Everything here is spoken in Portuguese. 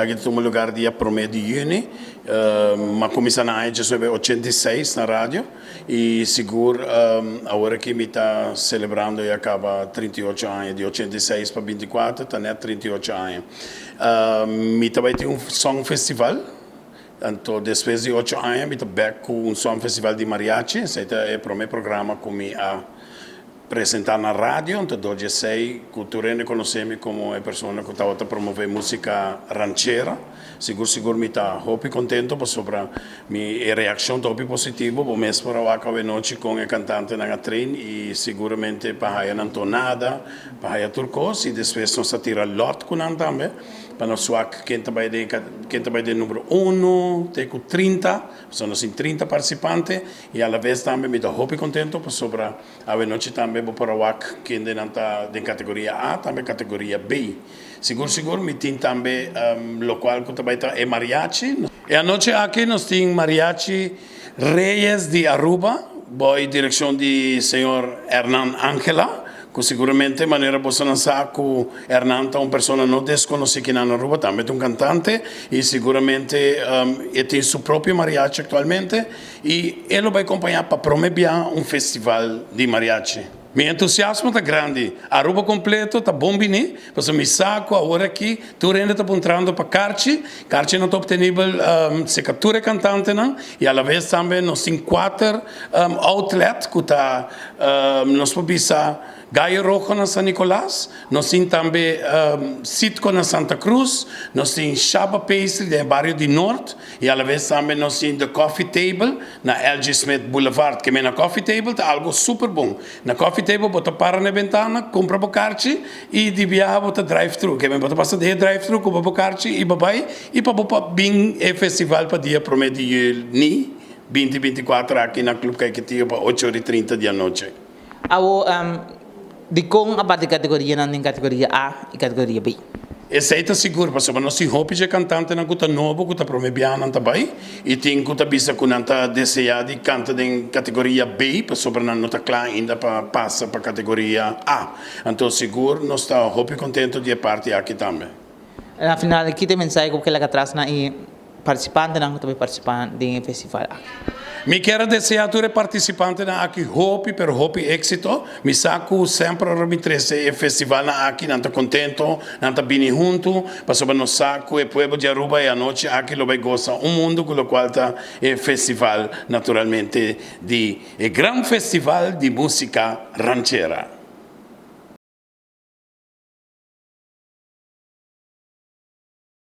Sabe que um lugar dia 1 de junho, mas começa na área sobre 86 na rádio e seguro agora que me está celebrando e acaba 38 anos, de 86 para 24, está net 38 anos. Me também tem song festival. Então, depois de 8 anos, eu estou back com um som festival de mariachi. Esse é o primeiro programa que eu apresentar na rádio. Então, hoje eu sei que tu reconhece-me como a pessoa que está a promover música ranchera. Seguro me está muito contente sobre a minha reação muito positiva. Vou mesmo para a noite com o cantante na trem e seguramente para a não nada, para a turcos e depois nós tira lot com ele também. Para nós quem também de número 1, tem 30, são assim 30 participantes e à vez também me estou muito contente sobre a noite também vou para o quem de categoria A, também categoria B. Seguro me tem também local que também é mariachi. E a noite aqui nós temos mariachi Reyes de Aruba, boa direção de senhor Hernán Ángela. Que seguramente maneira você não sabe que Hernán é uma pessoa não desconhecida aqui na Aruba, também é um cantante e seguramente ele tem seu próprio mariachi atualmente e ele vai acompanhar para promover um festival de mariachi. Meu entusiasmo está grande. Aruba completo está bom, né? Porque me saco agora aqui, tu ainda está entrando para Carchi. Carchi não está obtenido se captura cantante, não? E à vez também nós temos 4 outlets que está nós podemos Gaio Rojo na San Nicolás, nós temos também Sitco na Santa Cruz, nós temos Chaba Pastry no bairro de Norte e à vez também nós temos The Coffee Table na LG Smith Boulevard, que na Coffee Table está algo super bom. Na Coffee Table você para na ventana, compra bocarchi e de viagem você drive-thru, que você passa de drive-thru, compra bocarchi e babai e para bem o festival para dia 1 de junho, 2024 aqui na Clube Caetano para 8h30 da noite. De com a parte de categoria não tem categoria A e categoria B. Esse aí está seguro, porque nós temos hopi de cantante na cuta novo, cuta promebiana também, e tem cuta bisa que não está desejado e canta em categoria B, para sobre não está claro ainda para passar para categoria A. Então seguro nós está hopi contente de parte aqui também. Na final aqui tem mensagem que ela traz na participante não também participante do festival. Me quero desejar a todos os participantes aqui hopi, per hopi êxito. Me saco sempre a me trazer o festival aqui, não está contente, não está bem junto, para nos saco o povo de Aruba e a noite aqui lo vai gostar mundo com o qual está o festival naturalmente de grande festival de música ranchera.